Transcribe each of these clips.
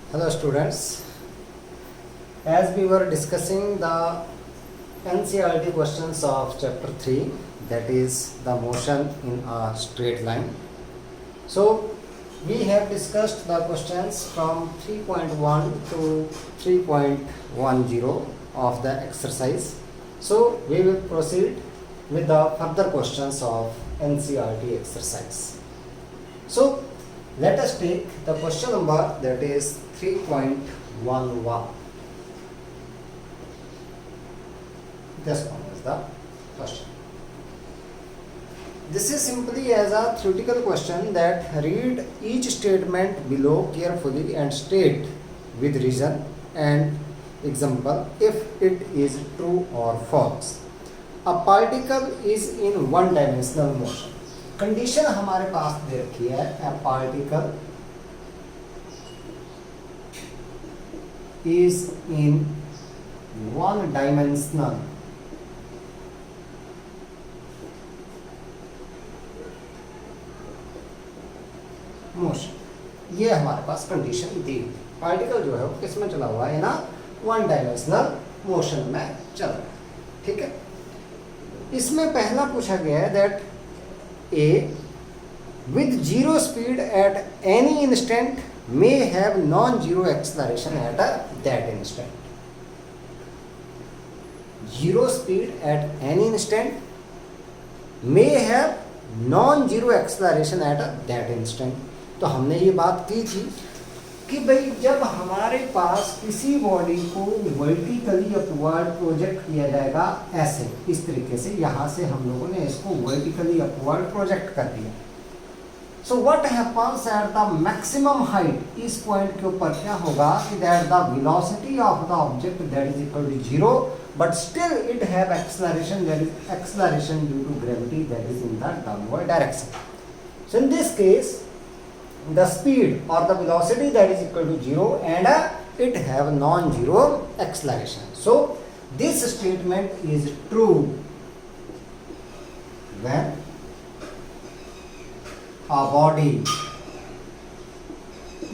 Hello students, as we were discussing the NCERT questions of chapter 3, that is the motion in a straight line. So we have discussed the questions from 3.1 to 3.10 of the exercise. So we will proceed with the further questions of NCERT exercise. So let us take the question number, that is 3.11. This one is the question. This is simply as a theoretical question that read each statement below carefully and state with reason and example if it is true or false. A particle is in one dimensional motion. Condition हमारे पास दे रखी है, a particle is in one dimensional motion. ये हमारे पास condition दी. Particle जो है वो किस में चला हुआ है ना, वन डायमेंशनल मोशन में चल रहा है. ठीक है. इसमें पहला पूछा गया है that A with zero speed at any instant may have non-zero acceleration at that instant. Zero speed at any instant may have non-zero acceleration at that instant. तो हमने ये बात की थी कि भाई जब हमारे पास किसी बॉडी को वर्टिकली अपवर्ड प्रोजेक्ट किया जाएगा, ऐसे इस तरीके से, यहाँ से हम लोगों ने इसको वर्टिकली अपवर्ड प्रोजेक्ट कर दिया. So what happens at the maximum height, इस पॉइंट के ऊपर क्या होगा कि that the velocity of the object that is equal to zero but still it have acceleration, that is acceleration due to gravity that is in the downward direction. So in this case the speed or the velocity that is equal to zero and it have non-zero acceleration. So this statement is true when a body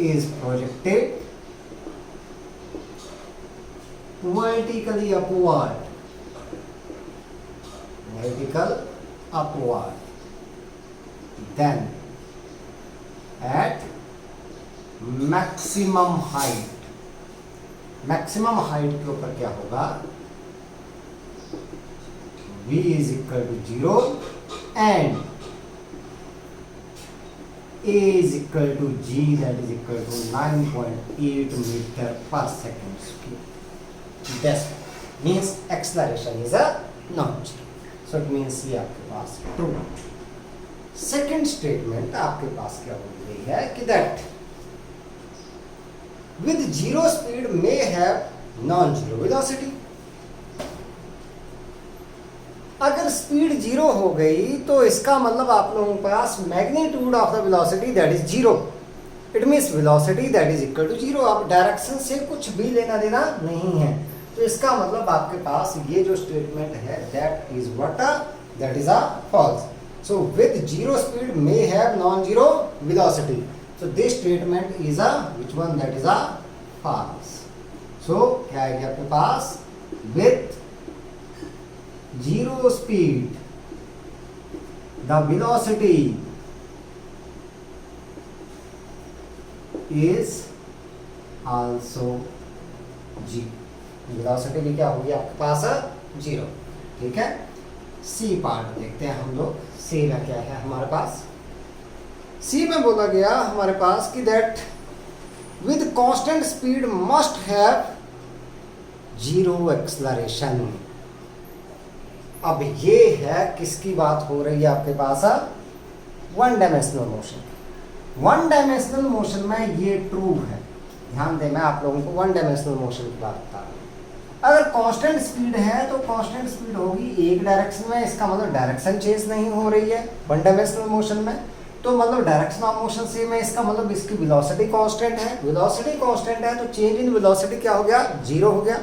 is projected vertically upward, then at maximum height. Maximum height के ऊपर क्या होगा, v is equal to 0 and a is equal to g, that is equal to 9.8 meter per second square. This means acceleration is a non-zero. So it means ये आपके पास true. Second statement आपके पास क्या हो गई है कि that with zero speed may have non zero velocity. अगर speed zero हो गई तो इसका मतलब आप लोगों के पास magnitude of the velocity that is zero. It means velocity that is equal to zero. आप डायरेक्शन से कुछ भी लेना देना नहीं है. तो इसका मतलब आपके पास ये जो स्टेटमेंट है that is what, that is a false. So with zero speed may have non-zero velocity. So this statement is a which one, that is a false. So क्या है आपके पास, with zero speed the velocity is also g. velocity भी क्या होगी आपके पास, zero. ठीक है. C part देखते हैं हम लोग. सी में क्या है हमारे पास, सी में बोला गया हमारे पास कि that with constant speed must have zero acceleration. अब ये है किसकी बात हो रही है आपके पास, one dimensional motion. One dimensional motion में ये ट्रू है. ध्यान दें, मैं आप लोगों को वन डायमेंशनल मोशन की बात बता रहा हूँ. अगर कांस्टेंट स्पीड है तो कांस्टेंट स्पीड होगी एक डायरेक्शन में, इसका मतलब डायरेक्शन चेंज नहीं हो रही है वन डायमेंशनल मोशन में. तो मतलब डायरेक्शन ऑफ मोशन सेम है, इसका मतलब इसकी वेलोसिटी कांस्टेंट है. वेलोसिटी कांस्टेंट है तो चेंज इन वेलोसिटी क्या हो गया, जीरो हो गया.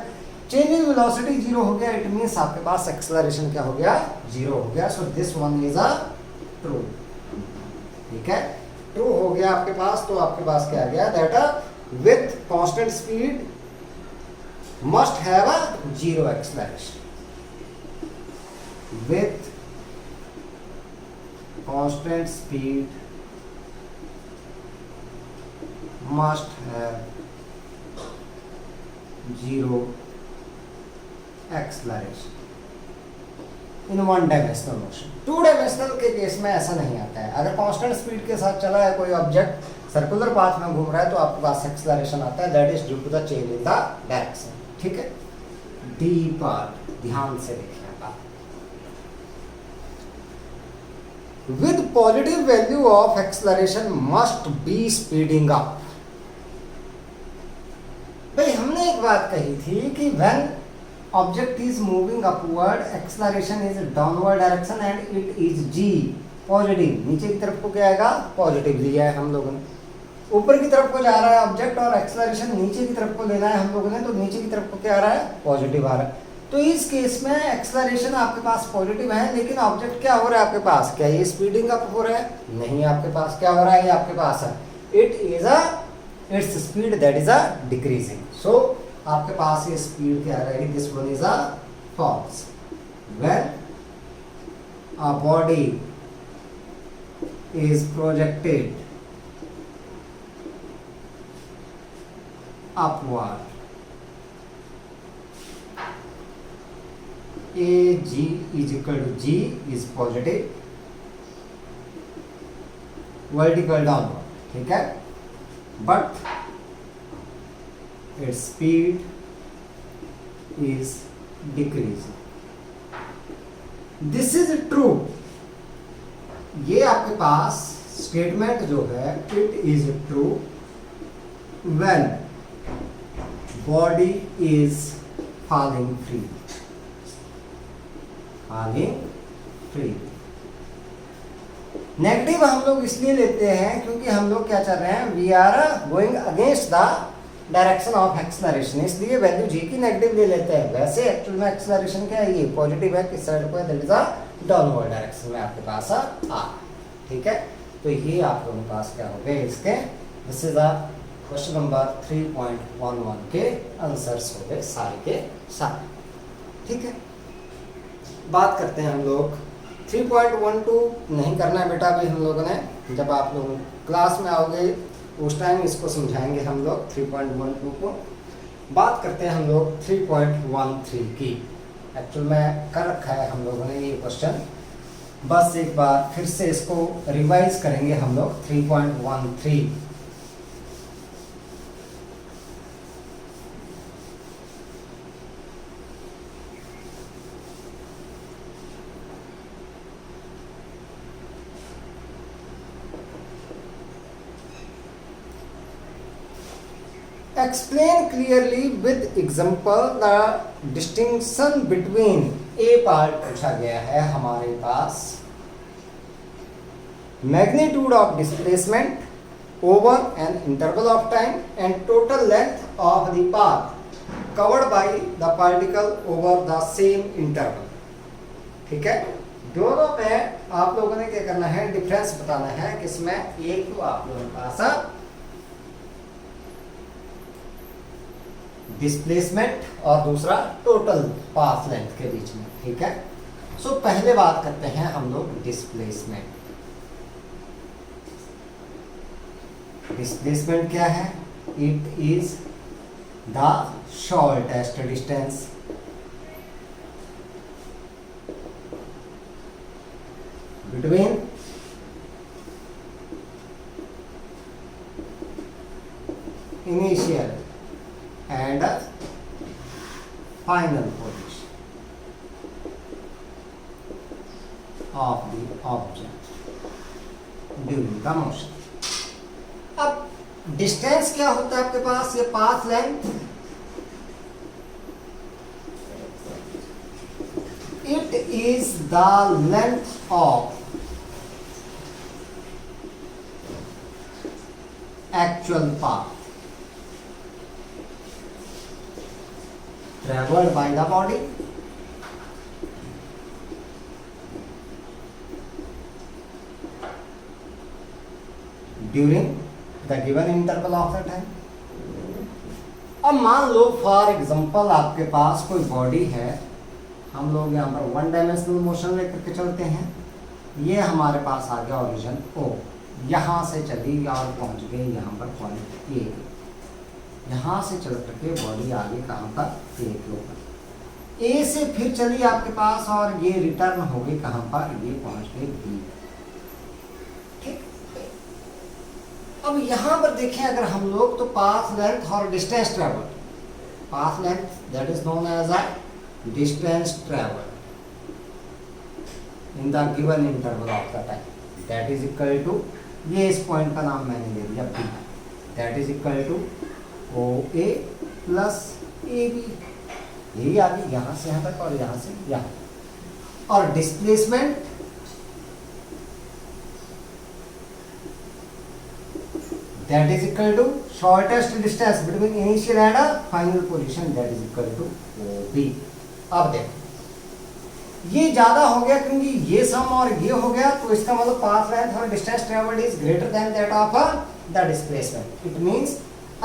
चेंज इन वेलोसिटी जीरो हो गया, इट मींस आपके पास एक्सेलरेशन क्या हो गया, जीरो हो गया. So this one is a true. ठीक है, ट्रू हो गया आपके पास. तो आपके पास क्या आ गया, that with constant speed must have a zero acceleration. With constant speed must have zero acceleration in one dimensional motion. Two dimensional के केस में ऐसा नहीं आता है. अगर कांस्टेंट स्पीड के साथ चला है कोई ऑब्जेक्ट, सर्कुलर पाथ में घूम रहा है, तो आपके पास एक्सेलरेशन आता है, that is due to the change in the direction. ठीक है, डी पार्ट ध्यान से देखिएगा. With positive value of acceleration must be speeding up. भाई हमने एक बात कही थी कि when object is moving upward, acceleration is downward direction and it is g positive. नीचे की तरफ को क्या आएगा? पॉजिटिव लिया है हम लोगों ने. ऊपर की तरफ को जा रहा है ऑब्जेक्ट और एक्सेलरेशन नीचे की तरफ को लेना है हम लोगों ने, तो नीचे की तरफ को क्या आ रहा है? पॉजिटिव आ रहा है. तो इस केस में एक्सेलरेशन आपके पास पॉजिटिव है, लेकिन ऑब्जेक्ट क्या हो रहा है आपके पास? क्या ये स्पीडिंग अप हो रहा है? नहीं, आपके पास क्या हो रहा है? ये आपके पास है it's speed that is a decreasing. So आपके पास ये स्पीड क्या रहेगी? This one is a false. When a body is projected upward, A G is equal to G is positive, vertical downward. ठीक है, but its speed is decreasing. This is true. ये आपके पास statement जो है, it is true when body is falling free. falling free. Negative हम लोग इसलिए लेते हैं क्योंकि हम लोग क्या चल रहे हैं? We are going against the direction of acceleration, इसलिए वैल्यू जी की नेगेटिव ले लेते हैं. वैसे एक्चुअल में एक्सेलरेशन क्या है? ये पॉजिटिव है. किस साइड को है? That is a downward direction में आपके पास आ. ठीक है, तो ये आप लोगों के पास क्या हो गए इसके? This is a question number 3.11 के आंसर्स हो गए सारे के सारे. ठीक है, बात करते हैं हम लोग 3.12. नहीं करना है बेटा अभी हम लोगों ने, जब आप लोग क्लास में आओगे उस टाइम इसको समझाएंगे हम लोग 3.12 को. बात करते हैं हम लोग 3.13 की. एक्चुअल में कर रखा है हम लोगों ने ये क्वेश्चन, बस एक बार फिर से इसको रिवाइज करेंगे हम लोग. 3.13 explain clearly with example the distinction between. A part पूछा गया है हमारे पास. magnitude of displacement over an interval of time and total length of the path covered by the particle over the same interval. ठीक है, दोनों में आप लोगों ने क्या करना है? डिफरेंस बताना है. किसमें? एक तो आप लोगों के पास डिस्प्लेसमेंट और दूसरा टोटल पाथ लेंथ के बीच में. ठीक है, सो पहले बात करते हैं हम लोग डिस्प्लेसमेंट. डिस्प्लेसमेंट क्या है? It is the shortest distance between initial and final position of the object during the motion. अब डिस्टेंस क्या होता है आपके पास? ये path length. It is the length of actual path traveled by the body during the given interval of the time. अब मान लो for example आपके पास कोई बॉडी है, हम लोग यहाँ पर वन डायमेंशनल मोशन लेकर के चलते हैं, ये हमारे पास आ गया ओरिजिन O, यहाँ से चली और पहुँच गई यहाँ पर पॉइंट A, यहाँ से चल करके बॉडी आगे कहाँ पर A के ऊपर, A से फिर चली आपके पास और ये रिटर्न हो गई कहाँ पर, ये पहुँच गई B। ठीक, अब यहाँ पर देखें अगर हम लोग तो पाथ लेंथ और distance travel, path length that is known as a distance travel in the given interval of the time, that is equal to, ये इस पॉइंट का नाम मैंने ले दिया B, that is equal to OA plus AB, यही आ गई यहाँ से यहाँ तक और यहाँ से यहाँ, और displacement that is equal to shortest distance between initial and a final position, that is equal to OB। अब देखो ये ज्यादा हो गया क्योंकि ये सम और ये हो गया, तो इसका मतलब पाथ लेंथ और distance travelled is greater than that of the displacement. It means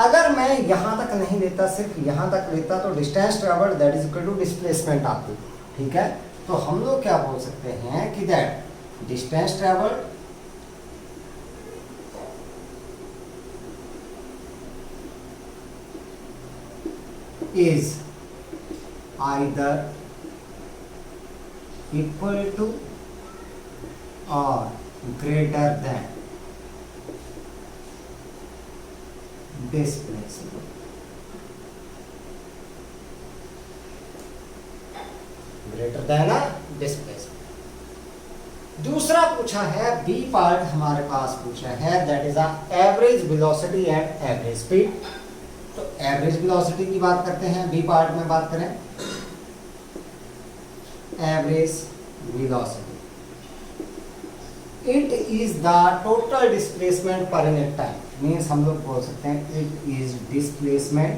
अगर मैं यहाँ तक नहीं लेता, सिर्फ यहाँ तक लेता, तो distance travelled that is equal to displacement आती। ठीक है, तो हम लोग क्या बोल सकते हैं कि that distance travelled is either equal to or greater than displacement। Greater than displacement. दूसरा पूछा है बी पार्ट हमारे पास पूछा है, that is average velocity and average speed. तो एवरेज वेलोसिटी की बात करते हैं, बी पार्ट में बात करें average velocity, it is the total displacement per unit time, means हम लोग बोल सकते हैं it is displacement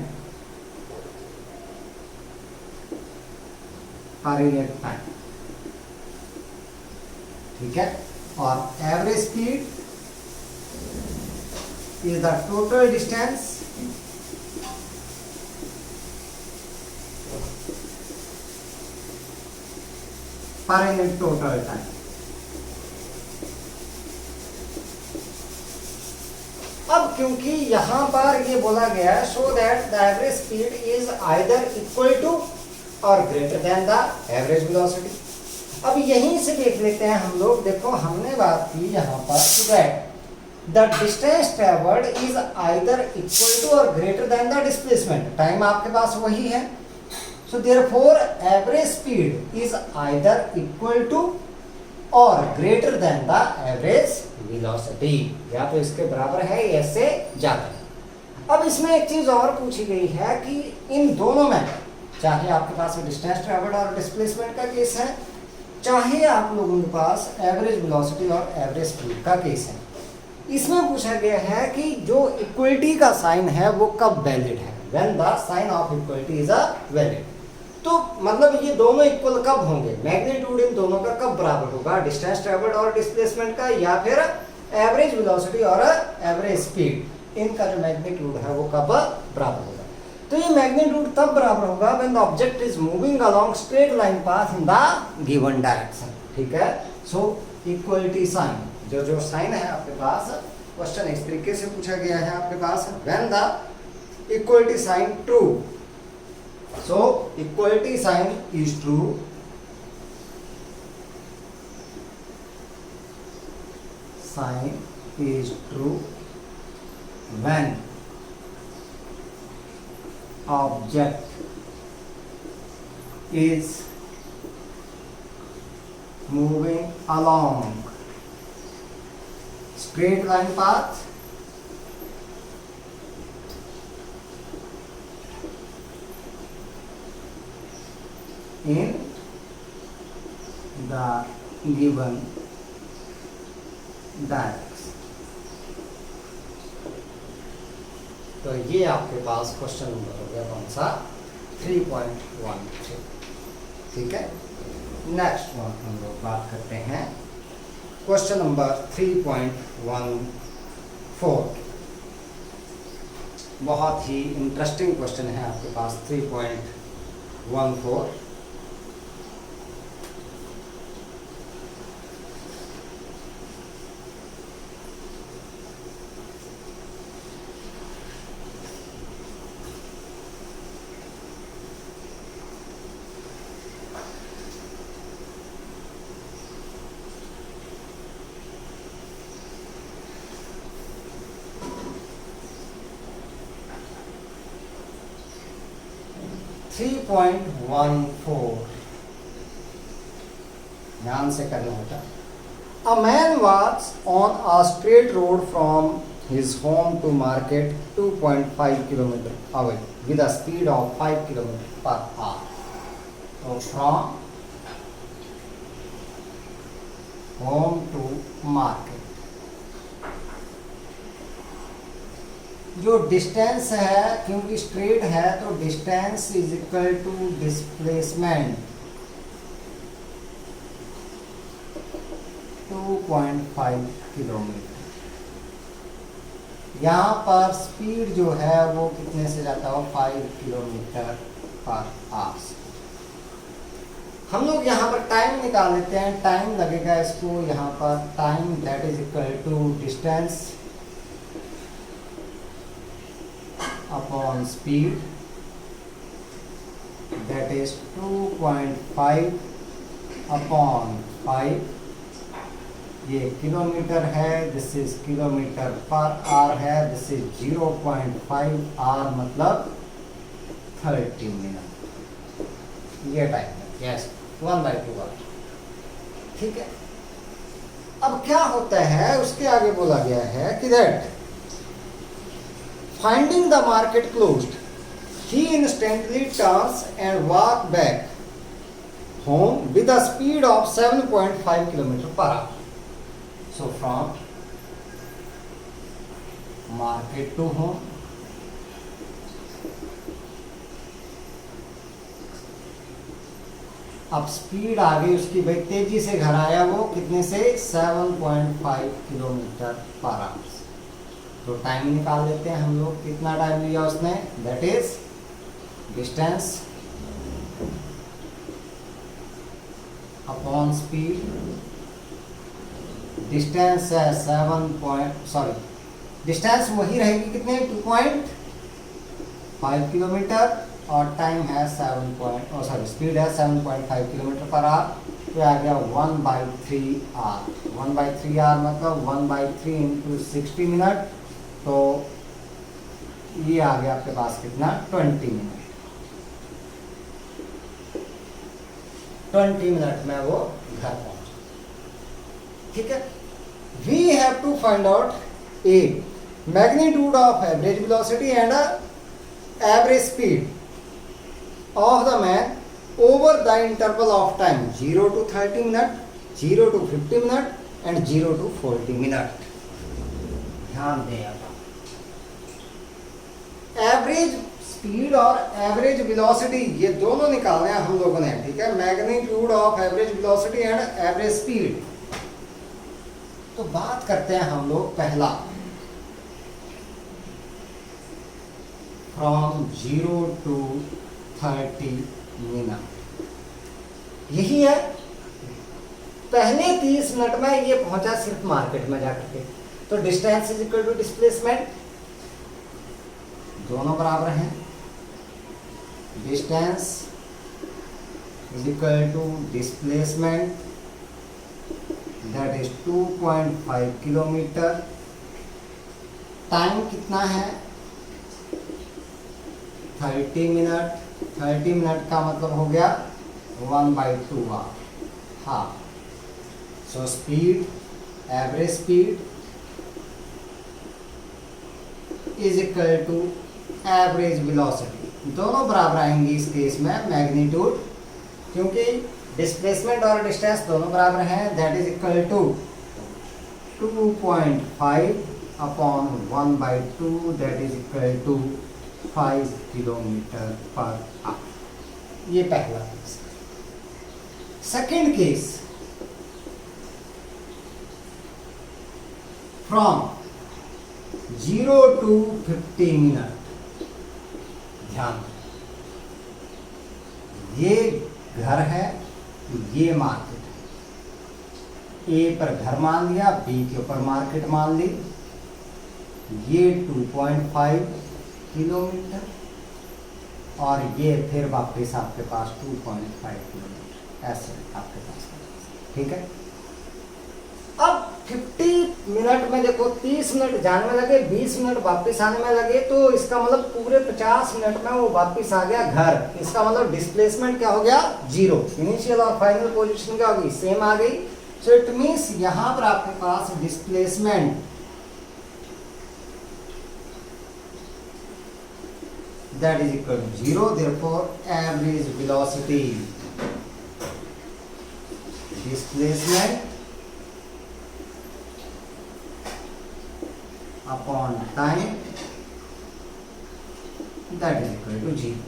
per unit time. ठीक है, और average speed is the total distance per unit total time. अब क्योंकि यहां पर ये बोला गया है so that the average speed is either equal to और greater than the average velocity. अब यहीं से देख लेते हैं हम लोग, देखो हमने बात की यहाँ पर that the distance travelled is either equal to और greater than the displacement, time आपके पास वही है। So therefore average speed is either equal to or greater than the average velocity, या तो इसके बराबर है या इससे ज्यादा है। अब इसमें एक चीज और पूछी गई है कि इन दोनों में, चाहे आपके पास डिस्टेंस ट्रेवल्ड और डिस्प्लेसमेंट का केस है, चाहे आप लोगों के पास एवरेज वेलोसिटी और एवरेज स्पीड का केस है, इसमें पूछा गया है कि जो इक्वलिटी का साइन है वो कब वैलिड है, when the sign of equality is a valid. तो मतलब ये दोनों इक्वल कब होंगे, मैग्नीट्यूड इन दोनों का कब बराबर होगा, डिस्टेंस ट्रेवल्ड और डिस्प्लेसमेंट का, या फिर एवरेज वेलोसिटी और एवरेज स्पीड, इनका जो मैग्नीट्यूड है वो कब बराबर होगा। तो ये मैग्नीट्यूड तब बराबर होगा when the object is moving along straight line path in the given direction. ठीक है, सो इक्वलिटी साइन, जो साइन है आपके पास, क्वेश्चन इस तरीके से पूछा गया है आपके पास, when the equality sign true, so equality sign is true when object is moving along straight line path in the given direction। तो ये आपके पास क्वेश्चन नंबर हो गया कौन सा, 3.13। ठीक है, नेक्स्ट हम लोग बात करते हैं क्वेश्चन नंबर 3.14। बहुत ही इंटरेस्टिंग क्वेश्चन है आपके पास 3.14। थ्री पॉइंट वन फोर, ध्यान से करना होता। A man walks on a straight road from his home to market 2.5 km away with a speed of 5 km per hour. So from home to market, जो distance है, क्योंकि straight है तो distance is equal to displacement 2.5 kilometre. यहाँ पर speed जो है वो कितने से जाता हो, 5 किलोमीटर पर आवर। हम लोग यहाँ पर टाइम निकाल लेते हैं। टाइम लगेगा इसको यहाँ पर, time that is equal to distance upon speed, that is 2.5 upon 5। ये किलोमीटर है, this is kilometre per our है, दिस इज 0.5 आवर मतलब 30 मिनट। ये टाइम है, यस 1/2 आवर। ठीक है, अब क्या होता है, उसके आगे बोला गया है कि that finding the market closed, he instantly turns and walk back home with a speed of 7.5 km per hour. So from market to home, अब स्पीड आ गई उसकी, भाई तेजी से घर आया वो कितने से, 7.5 किलोमीटर पर आवर। तो टाइम निकाल लेते हैं हम लोग, कितना टाइम लिया उसने, that is distance upon speed. Distance है डिस्टेंस वही रहेगी कितने, 2.5 किलोमीटर, और टाइम है स्पीड है 7.5 किलोमीटर पर आवर। तो आ गया 1/3 आवर। 1/3 आवर मतलब 1/3 इंटू 60 मिनट, तो ये आ गया आपके पास कितना, 20 मिनट। 20 मिनट में वो घर पहुंचा। ठीक है, we have to find out a magnitude of average velocity and average speed of the man over the interval of time 0 to 30 minute, 0 to 50 minute and 0 to 40 minute. ध्यान दें आप, एवरेज स्पीड और एवरेज वेलोसिटी ये दोनों निकालने हैं हम लोगों ने। ठीक है, magnitude of average velocity and average speed. तो बात करते हैं हम लोग पहला, फ्रॉम 0 to 30 मिनट। यही है, पहले 30 मिनट में ये पहुंचा सिर्फ मार्केट में जाकर के। तो distance is equal to displacement, दोनों बराबर हैं। Distance is equal to displacement, that is 2.5 kilometre. Time कितना है, 30 मिनट। 30 मिनट का मतलब हो गया 1/2 आवर। हाँ, so speed, average speed is equal to average velocity, दोनों बराबर आएंगी इस केस में। मैग्नीट्यूड, क्योंकि डिस्प्लेसमेंट और डिस्टेंस दोनों बराबर हैं, that is equal to 2.5 upon 1/2, that is equal to 5 kilometre per hour. ये पहला case. Second case, from 0 to 50 मिनट। ध्यान, ये घर है, ये मार्केट है। ए पर घर मान लिया, बी के ऊपर मार्केट मान ली। ये 2.5 किलोमीटर और ये फिर वापस आपके पास 2.5 किलोमीटर, ऐसे आपके पास, ठीक है। अब 50 मिनट में देखो 30 मिनट जाने में लगे, 20 मिनट वापस आने में लगे, तो इसका मतलब पूरे 50 मिनट में वो वापस आ गया घर। इसका मतलब डिस्प्लेसमेंट क्या हो गया, 0। इनिशियल और फाइनल पोजीशन क्या होगी, सेम आ गई। सो इट मींस यहां पर आपके पास displacement that is equal to 0, therefore average velocity displacement upon time that is equal to 0,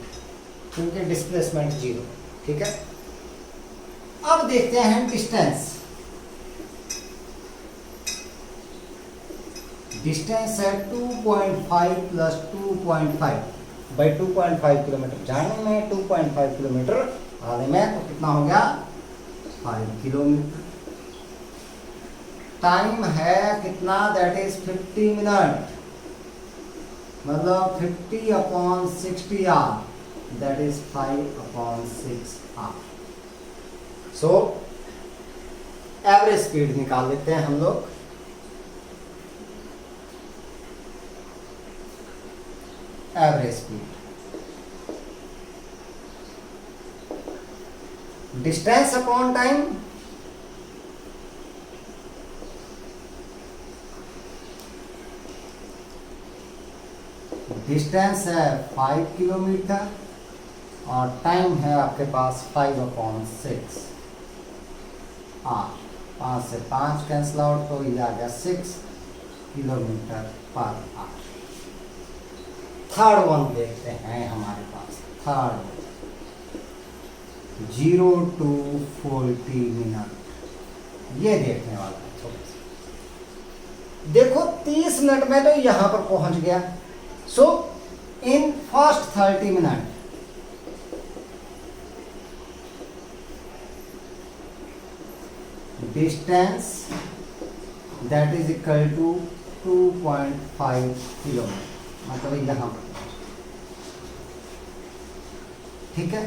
क्योंकि डिस्प्लेसमेंट 0, ठीक है। अब देखते हैं डिस्टेंस। डिस्टेंस है 2.5 प्लस 2.5 बाई 2.5 किलोमीटर जाने में, 2.5 किलोमीटर आने में, तो कितना हो गया 5 किलोमीटर। टाइम है कितना, दैट इज 50 मिनट, मतलब 50/60 hour, that is 5/6 hour. So average speed निकाल लेते हैं हम लोग। Average speed, distance upon time, distance है 5 किलोमीटर और टाइम है आपके पास 5/6 आवर। 5 से 5 कैंसिल आउट, तो ये आ गया 6 kilometre per our. Third one देखते हैं हमारे पास, थर्ड 0 to 40 मिनट, ये देखने वाला है। थोड़ा सा देखो 30 मिनट में तो यहां पर पहुंच गया। So in first 30 minute distance that is equal to 2.5 kilometre, मतलब यहां पर, ठीक है।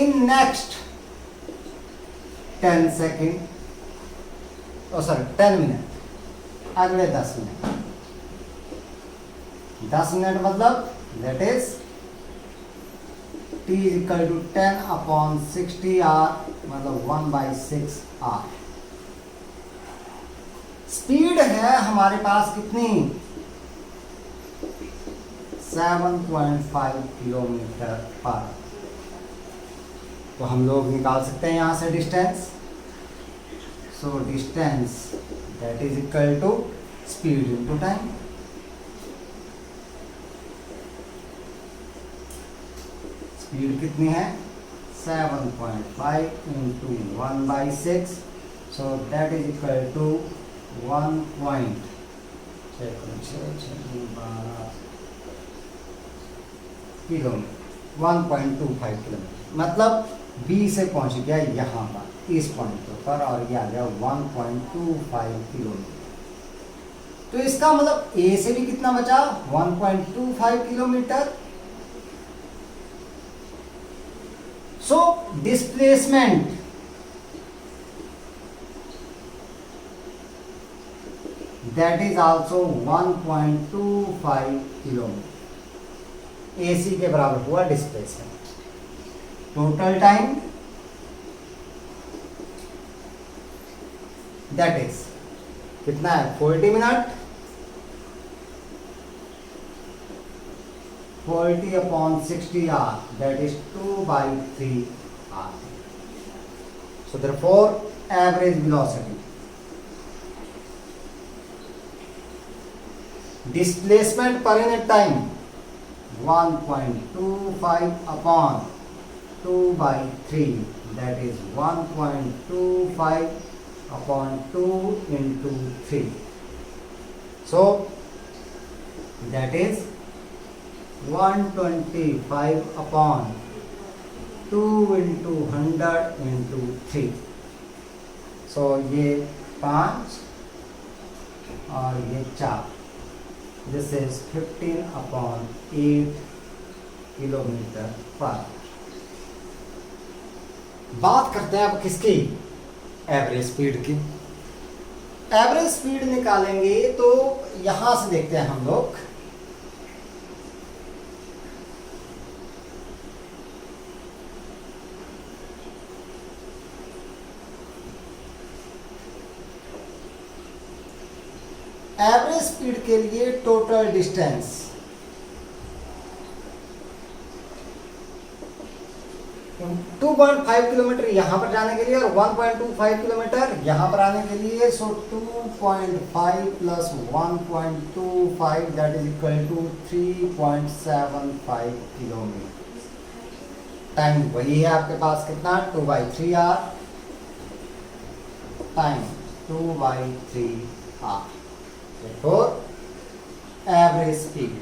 In next 10 second, sorry 10 minute, अगले 10 मिनट, 10 मिनट मतलब that is t is equal to 10/60 hour, मतलब 1/6 आवर। स्पीड है हमारे पास कितनी, 7.5 किलोमीटर पर। तो हम लोग निकाल सकते हैं यहां से distance. So distance that is equal to speed into time. Speed कितनी है, 7.5 into 1/6, so that is equal to 1.6 kilometre, 1.25 kilometre, मतलब बी से पहुंच गया यहाँ पर इस पॉइंट पर, और ये आ गया 1.25 किलोमीटर। तो इसका मतलब ए से भी कितना बचा, 1.25 kilometre. So displacement that is also 1.25 kilometre, AC के बराबर हुआ displacement. Total time that is कितना है, 40 minute, 40/60 hour, that is 2/3 hour. So therefore average velocity, displacement per unit time 1.25/2/3, that is 1.25/2 into 3. So that is 125 upon 2 into 100 into 3। सो ये 5 और ये 4, this is 15 upon 8 kilometre पर। बात करते हैं अब किसकी, एवरेज स्पीड की। एवरेज स्पीड निकालेंगे तो यहां से देखते हैं हम लोग, एवरेज स्पीड के लिए टोटल डिस्टेंस 2.5 किलोमीटर यहाँ पर जाने के लिए और 1.25 किलोमीटर यहाँ पर आने के लिए। So 2.5 plus 1.25 that is equal to 3.75 kilometre. Time वही है आपके पास कितना, 2/3 hour, time 2/3 hour. Therefore, average speed,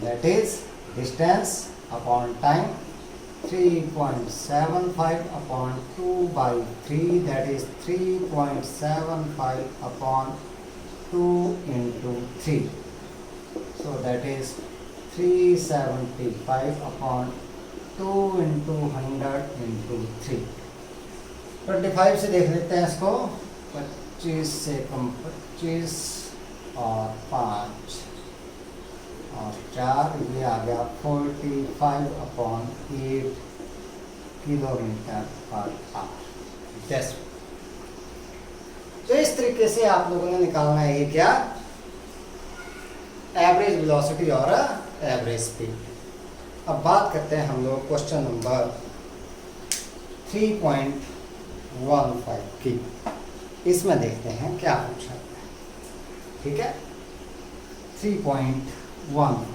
that is distance upon time, 3.75 upon 2/3, that is 3.75 upon 2 into 3. So that is 375 upon 2 into 100 into 3. 25 से देख लेते हैं इसको, 25 से कम 25 और 5 और 4, ये आ गया 45 अपॉन 8 किलोमीटर पर आवर। तो इस तरीके से आप लोगों ने निकालना है ये क्या, एवरेज वेलोसिटी और एवरेज स्पीड। अब बात करते हैं हम लोग क्वेश्चन नंबर 3.15 की। इसमें देखते हैं क्या पूछा है, ठीक है। 3.15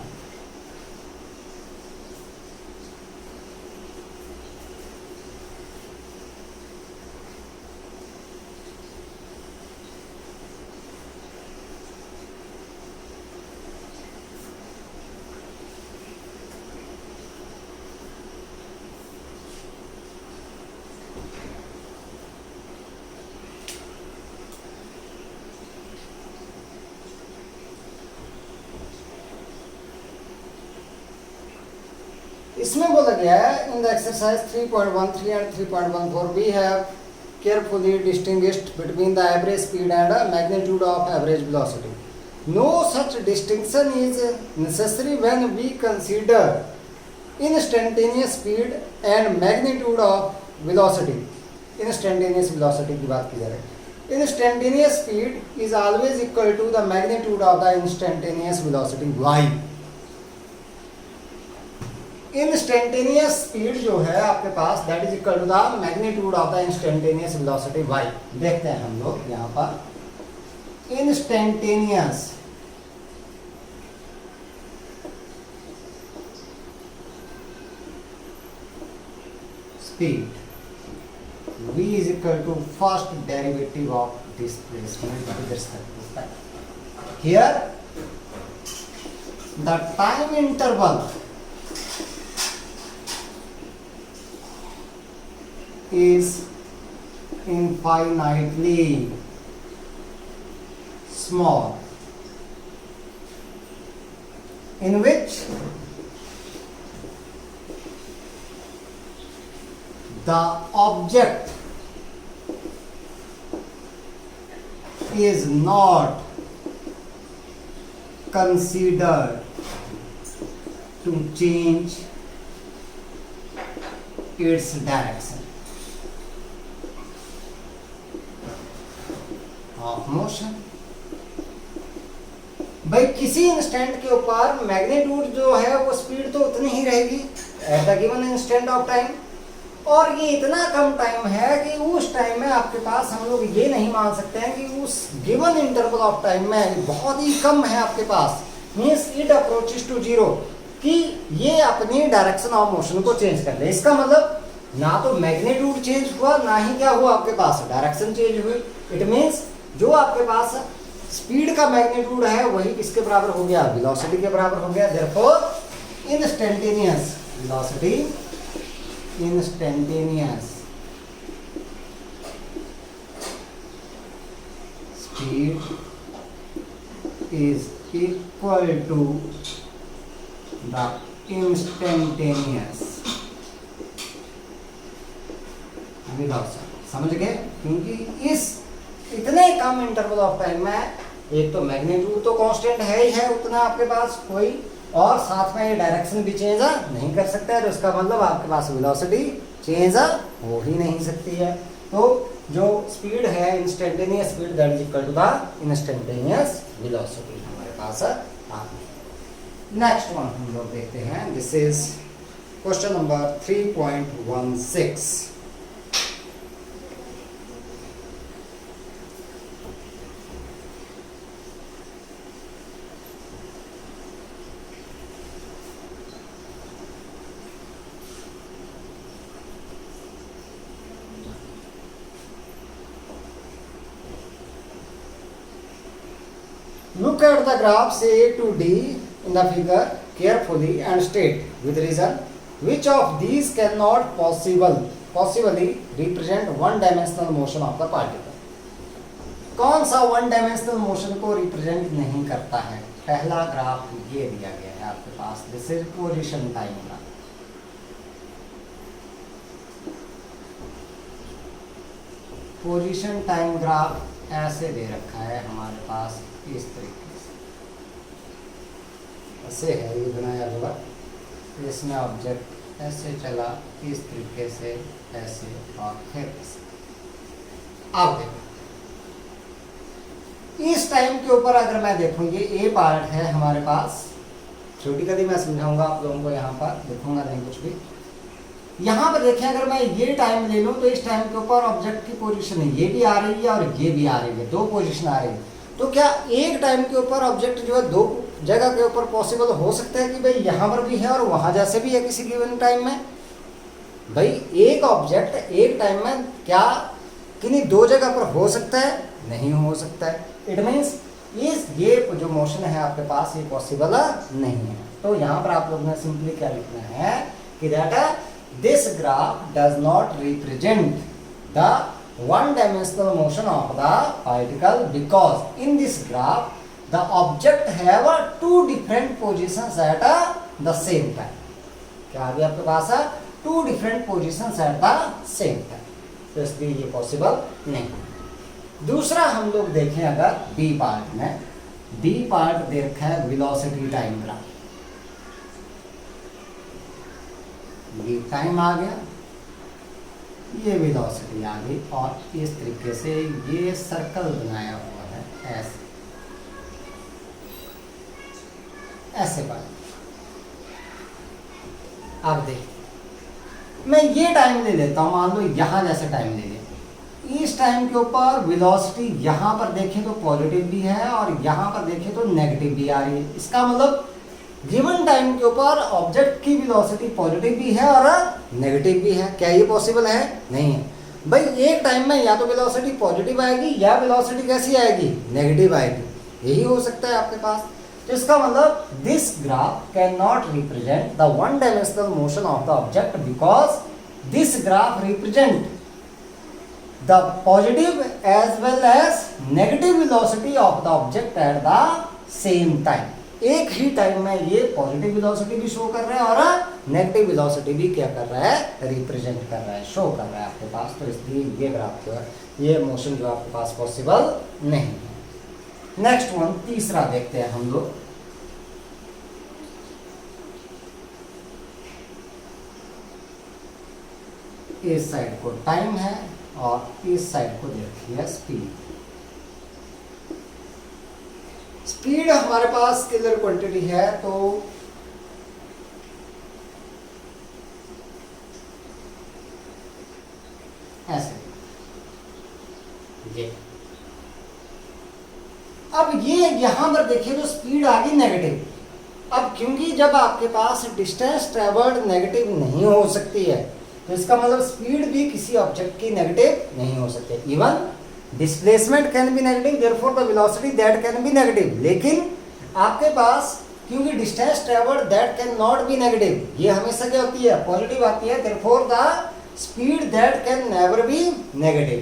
इसमें बोला गया है in the exercise 3.13 and 3.14 we have carefully distinguished between the average speed and magnitude of average velocity. No such distinction is necessary when we consider instantaneous speed and magnitude of velocity. Instantaneous velocity की बात की जा रही है। Instantaneous speed is always equal to the magnitude of the instantaneous velocity y. Instantaneous speed जो है आपके पास that is equal to the magnitude of the instantaneous velocity y। देखते हैं हम लोग यहां पर instantaneous speed v is equal to first derivative of displacement with respect to time. Here the time interval is infinitely small, in which the object is not considered to change its direction of motion. भाई किसी instant के ऊपर magnitude जो है वो speed तो उतनी ही रहेगी at the given instant of time, और ये इतना कम टाइम है कि उस टाइम में आपके पास हम लोग ये नहीं मान सकते हैं कि उस गिवन इंटरवल ऑफ टाइम में बहुत ही कम है आपके पास, means it approaches to zero, कि ये अपनी डायरेक्शन ऑफ मोशन को चेंज कर ले। इसका मतलब ना तो मैग्नीट्यूड चेंज हुआ ना ही क्या हुआ आपके पास डायरेक्शन चेंज हुई। इट मीन्स जो आपके पास स्पीड का मैग्नीट्यूड है वही किसके बराबर हो गया, वेलोसिटी के बराबर हो गया। Therefore instantaneous velocity, instantaneous speed is equal to the instantaneous velocity. समझ गए? क्योंकि इस इतने कम इंटरवल ऑफ टाइम में एक तो मैग्नीट्यूड तो कांस्टेंट है ही है उतना आपके पास कोई, और साथ में ये डायरेक्शन भी चेंज नहीं कर सकता है, तो इसका मतलब आपके पास वेलोसिटी चेंज हो ही नहीं सकती है। तो जो स्पीड है instantaneous speed that is equal to the instantaneous velocity हमारे पास आ गई। नेक्स्ट वन हम लोग देखते हैं, this is question number 3.16। Look at the graphs A to D in the figure carefully and state with reason which of these cannot possibly represent one dimensional motion of the particle। कौन सा one dimensional motion को represent नहीं करता है? पहला graph ये दिया गया है आपके पास, this is position time graph. Position time graph ऐसे दे रखा है हमारे पास इस तरीके से, ऐसे है ये बनाया हुआ, इसमें ऑब्जेक्ट ऐसे चला इस तरीके से, ऐसे और फिर ऐसे। अब देखो इस टाइम के ऊपर अगर मैं देखूँ, ये ए पार्ट है हमारे पास, थ्योरेटिकली मैं समझाऊंगा आप लोगों को, यहाँ पर देखूंगा नहीं कुछ भी। यहाँ पर देखें अगर मैं ये टाइम ले लूँ तो इस टाइम के ऊपर ऑब्जेक्ट की पोजीशन है, ये भी आ रही है और ये भी आ रही है, दो पोजीशन आ रही है। तो क्या एक टाइम के ऊपर ऑब्जेक्ट जो है दो जगह के ऊपर पॉसिबल हो सकता है कि भाई यहाँ पर भी है और वहाँ जैसे भी है किसी गिवन टाइम में? भाई एक ऑब्जेक्ट एक टाइम में क्या किन्हीं दो जगह पर हो सकता है? नहीं हो सकता है। इट मीन्स ये जो मोशन है आपके पास ये पॉसिबल नहीं है। तो यहाँ पर आप लोगों ने सिंपली क्या लिखना है कि that this graph does not represent the one dimensional motion of the particle because in this graph the object have two different positions at the same time। क्या अभी आपके पास है two different positions at the same time, तो इसलिए ये possible नहीं। दूसरा हम लोग देखें अगर बी पार्ट में, बी पार्ट दे रखा है वेलोसिटी टाइम ग्राफ। ये टाइम आ गया, ये वेलोसिटी आ गई और इस तरीके से ये सर्कल बनाया हुआ है ऐसे ऐसे पर। अब देख मैं ये टाइम ले लेता हूं, मान लो यहाँ जैसे टाइम ले लिया। इस टाइम के ऊपर वेलोसिटी यहाँ पर देखें तो पॉजिटिव भी है और यहाँ पर देखें तो नेगेटिव भी आ रही है। इसका मतलब गिवन टाइम के ऊपर ऑब्जेक्ट की वेलोसिटी पॉजिटिव भी है और नेगेटिव भी है। क्या ये पॉसिबल है? नहीं है। भाई एक टाइम में या तो वेलोसिटी पॉजिटिव आएगी या वेलोसिटी कैसी आएगी? नेगेटिव आएगी, यही हो सकता है आपके पास। तो इसका मतलब this graph can not represent the one dimensional motion of the object because this graph represent the positive as well as negative velocity of the object at the same time. एक ही टाइम में ये positive velocity भी show कर रहा है और negative velocity भी क्या कर रहा है? रिप्रेजेंट कर रहा है, शो कर रहा है आपके पास। तो इसलिए ये ग्राफ जो है, ये मोशन जो आपके पास पॉसिबल नहीं है। नेक्स्ट वन, तीसरा देखते हैं हम लोग। इस साइड को टाइम है और इस साइड को देखिए स्पीड। स्पीड हमारे पास स्केलर क्वांटिटी है, तो ऐसे ये अब ये यहां पर देखिए तो स्पीड आ गई नेगेटिव। अब क्योंकि जब आपके पास डिस्टेंस ट्रेवल्ड नेगेटिव नहीं हो सकती है तो इसका मतलब स्पीड भी किसी ऑब्जेक्ट की नेगेटिव नहीं हो सकती। Even displacement can be negative, therefore the velocity that can be negative. लेकिन आपके पास क्योंकि distance travelled that can not be negative, ये हमेशा क्या होती है, पॉजिटिव आती है, therefore the speed that can never be negative.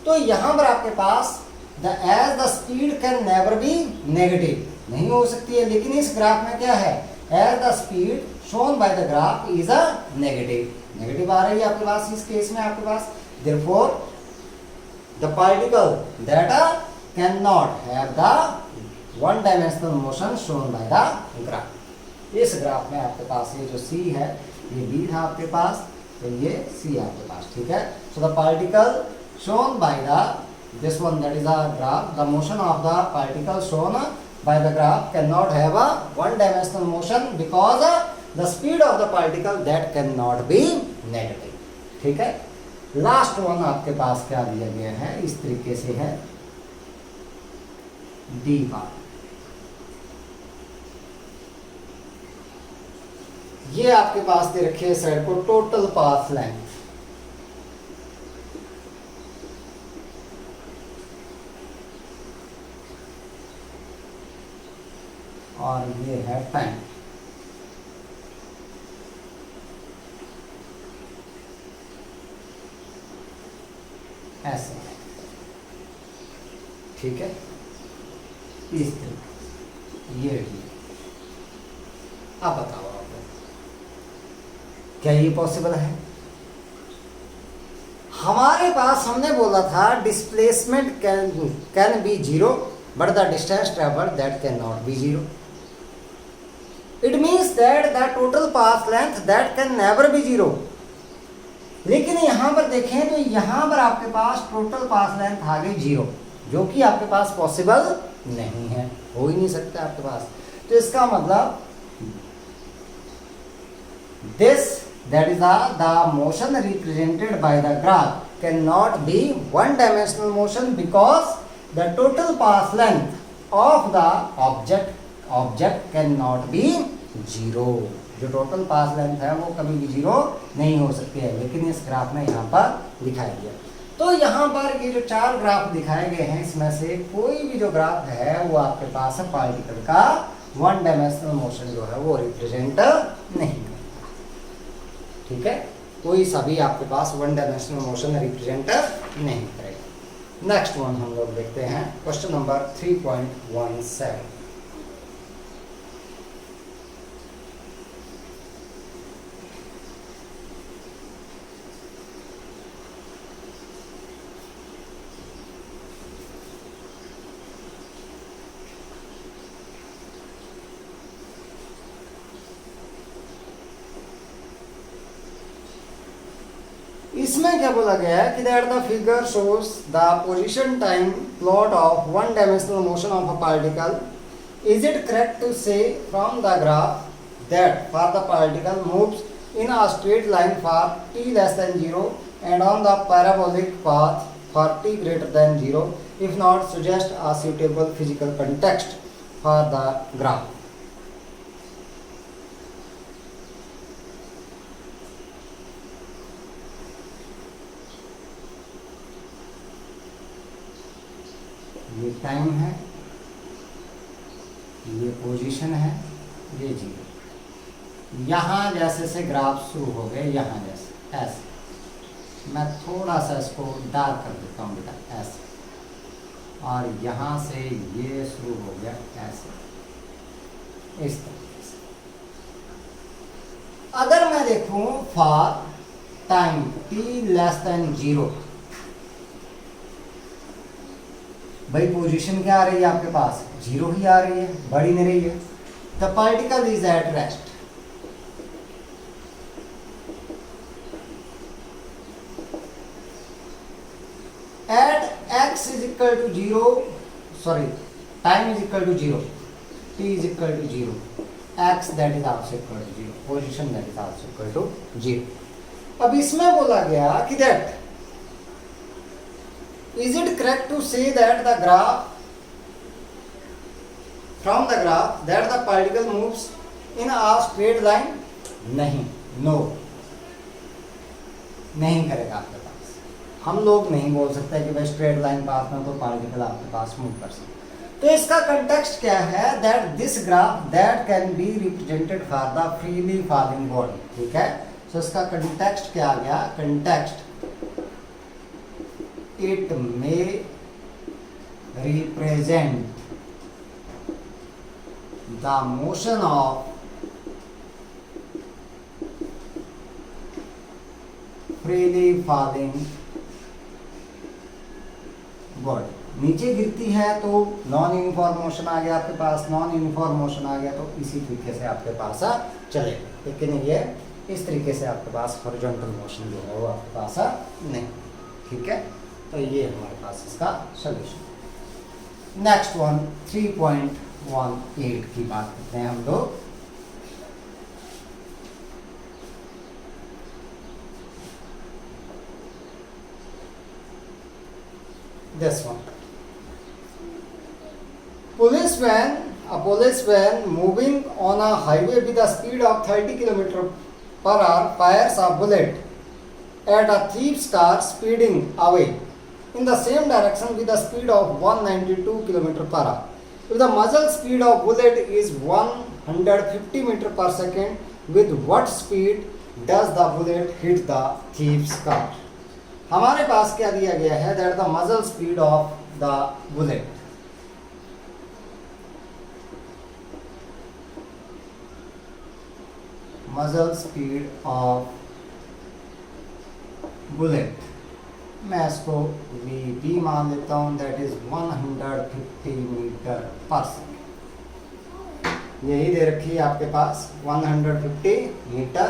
तो यहां पर आपके पास as the speed can never be negative नहीं हो सकती है, लेकिन इस ग्राफ में क्या है, as the speed shown by the graph is a negative आ रही है आपके पास इस केस में आपके पास। Therefore the particle that can not have the one dimensional motion shown by the graph. इस ग्राफ में आपके पास ये जो सी है, ये बी था आपके पास, तो ये सी आपके पास, ठीक है। So the particle shown by the this one, that is a graph, the motion of the particle shown by the graph cannot have a one dimensional motion because the speed of the particle that cannot be negative, ठीक है। Last one आपके पास क्या दिया गया है, इस तरीके से है डी पार्ट। ये आपके पास दे रखे है साइड को टोटल पाथ लेंथ, और ये है टाइम। ऐसे, ठीक है, इस तरीके ये भी। अब बताओ आपको क्या ये पॉसिबल है? हमारे पास हमने बोला था displacement can B zero but the distance travelled that can not B zero. It means that the total path length that can never be zero। लेकिन यहां पर देखें तो यहां पर आपके पास टोटल पाथ लेंथ आ गई जीरो, जो कि आपके पास पॉसिबल नहीं है, हो ही नहीं सकता आपके पास। तो इसका मतलब this, that is the motion represented by the graph cannot be one dimensional motion because the total path length of the object cannot be zero. जो टोटल पास लेंथ है वो कभी भी जीरो नहीं हो सकती है, लेकिन इस ग्राफ में यहाँ पर दिखाया गया। तो यहाँ पर ये जो चार ग्राफ दिखाए गए हैं, इसमें से कोई भी जो ग्राफ है वो आपके पास पार्टिकल का वन डायमेंशनल मोशन जो है वो रिप्रेजेंट नहीं करता, ठीक है। कोई सा भी आपके पास वन डायमेंशनल मोशन रिप्रेजेंट नहीं करेगा। नेक्स्ट वन हम लोग देखते हैं, क्वेश्चन नंबर 3.17। इसमें क्या बोला गया है कि that the figure shows the position time plot of one dimensional motion of a particle. Is it correct to say from the graph that for the particle moves in a straight line for t less than 0 and on the parabolic path for t greater than 0? If not, suggest a suitable physical context for the graph. ये time है, ये position है, ये zero. यहाँ जैसे से graph शुरू हो गए, यहाँ जैसे ऐसे, मैं थोड़ा सा इसको डार्क कर देता हूँ बेटा, ऐसे, और यहाँ से ये शुरू हो गया ऐसे, इस तरीके से। अगर मैं देखूँ for time t less than 0, भाई पोजीशन क्या आ रही है आपके पास, जीरो ही आ रही है, बढ़ ही नहीं रही है। The particle is at rest. At x is equal to 0, sorry time is equal to 0, t is equal to 0, x that is also equal to 0, position that is also equal to 0। अब इसमें बोला गया कि that is it correct to say that the graph, from the graph, that the particle moves in a straight line? नहीं, no, नहीं करेगा आपके पास। हम लोग नहीं बोल सकते कि भाई स्ट्रेट लाइन पाथ में कोई पार्टिकल आपके पास मूव कर सकते। तो इसका कंटेक्स्ट क्या है, that this graph that can be represented for the freely falling body. ठीक है, तो इसका कंटेक्स्ट क्या आ गया, context it may represent the motion of freely falling body. नीचे गिरती है तो नॉन यूनिफॉर्म मोशन आ गया आपके पास, नॉन यूनिफॉर्म मोशन आ गया तो इसी तरीके से आपके पास चलेगा, लेकिन ये इस तरीके से आपके पास हॉरिजॉन्टल मोशन जो है वो आपके पास नहीं। ठीक है, तो ये हमारे पास इसका सॉल्यूशन। नेक्स्ट वन 3.18 की बात करते हैं हम लोग। This one. A police van moving on a highway with a speed of 30 km per hour fires a bullet at a thief's car speeding away in the same direction with a speed of 192 km per hour. If the muzzle speed of bullet is 150 meter per second, with what speed does the bullet hit the thief's car? हमारे पास क्या दिया गया है, that the muzzle speed of the bullet. मजल speed of bullet, मैं इसको we मान लेता हूं, दैट इज 150 मीटर पर सेकेंड। यही दे रखी है आपके पास 150 मीटर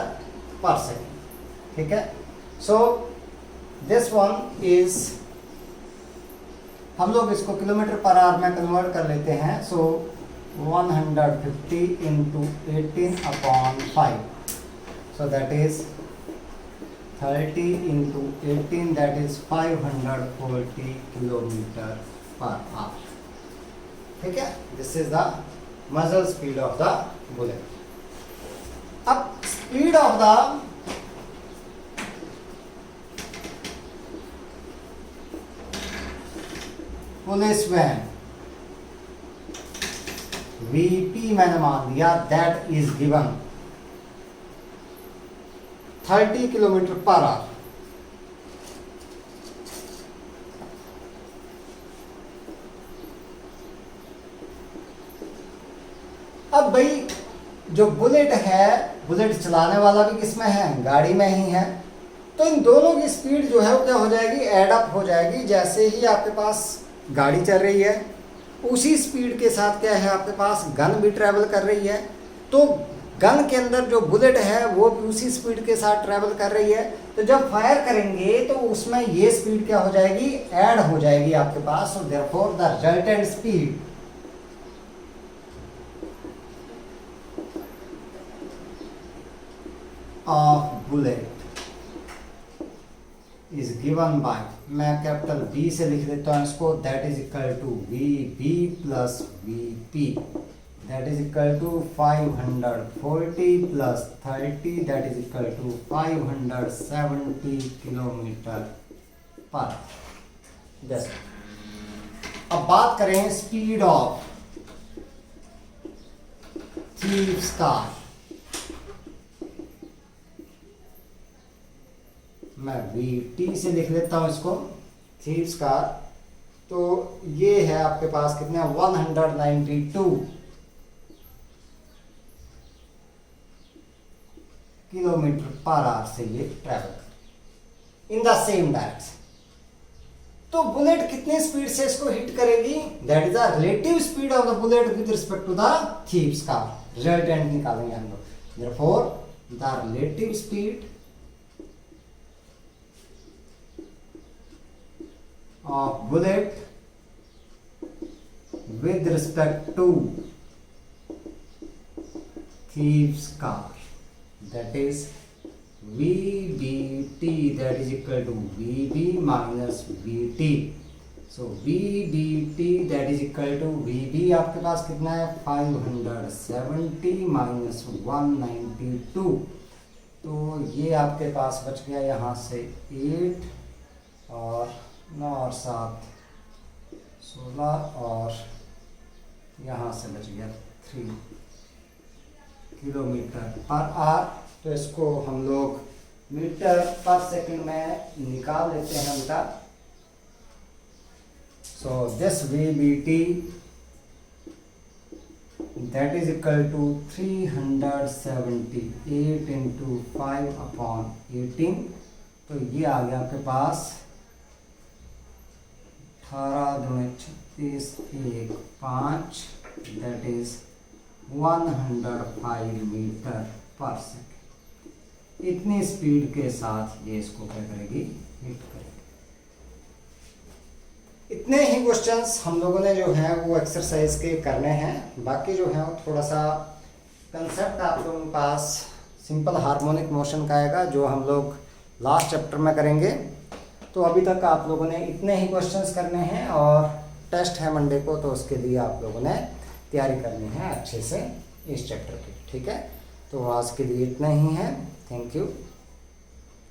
पर सेकेंड। ठीक है, सो दिस वन इज, हम लोग इसको किलोमीटर पर आवर में कन्वर्ट कर लेते हैं। So 150 into 18/5, so that is 30 into 18, that is 540 kilometre per hour. ठीक है, this is the muzzle speed of the bullet. अब speed of the police van, VP मैंने मान दिया, that is given 30 kilometre per hour. अब भाई जो bullet है, बुलेट चलाने वाला भी किसमें है, गाड़ी में ही है, तो इन दोनों की स्पीड जो है वो क्या हो जाएगी, एड अप हो जाएगी। जैसे ही आपके पास गाड़ी चल रही है उसी स्पीड के साथ क्या है आपके पास गन भी ट्रैवल कर रही है, तो गन के अंदर जो बुलेट है वो भी उसी स्पीड के साथ ट्रैवल कर रही है। तो जब फायर करेंगे तो उसमें ये स्पीड क्या हो जाएगी, ऐड हो जाएगी आपके पास। So therefore the resultant speed of bullet is given by, मैं कैपिटल B से लिख देता हूँ इसको, that is equal to VB plus VP, that is equal to 540 plus 30, that is equal to 570 kilometre per. जैसे अब बात करें स्पीड ऑफ थीव्स कार, मैं VT से लिख लेता हूं इसको, थीव्स कार। तो ये है आपके पास कितने, 192 किलोमीटर पर आवर से ये travel in the same direction. तो बुलेट कितनी स्पीड से इसको हिट करेगी, that is the relative speed of the bullet with respect to the thieves car. Resultant निकालेंगे हम लोग, therefore the relative speed of bullet with respect to thief's car, that is VBT, that is equal to VB minus VT. So VBT that is equal to VB आपके पास कितना है, 570 minus 192, तो ये आपके पास बच गया यहाँ से 8 और 9 और 7 16 और यहाँ से बच गया 3 किलोमीटर पर आवर। तो इसको हम लोग मीटर पर सेकंड में निकाल लेते हैं उल्टा। So this VBT that is equal to 378 into 5/18। तो ये आ गया आपके पास 18 दूनी 36 1 5 that is 105 मीटर पर सेकेंड। इतनी स्पीड के साथ ये इसको क्या करेगी, हिट करेगी। इतने ही क्वेश्चंस हम लोगों ने जो है वो एक्सरसाइज के करने हैं। बाकी जो है वो थोड़ा सा कंसेप्ट आप लोगों के पास सिंपल हार्मोनिक मोशन का आएगा, जो हम लोग लास्ट चैप्टर में करेंगे। तो अभी तक आप लोगों ने इतने ही क्वेश्चंस करने हैं और टेस्ट है मंडे को, तो उसके लिए आप लोगों ने तैयारी करनी है अच्छे से इस चैप्टर की। ठीक है, तो आज के लिए इतना ही है। Thank you.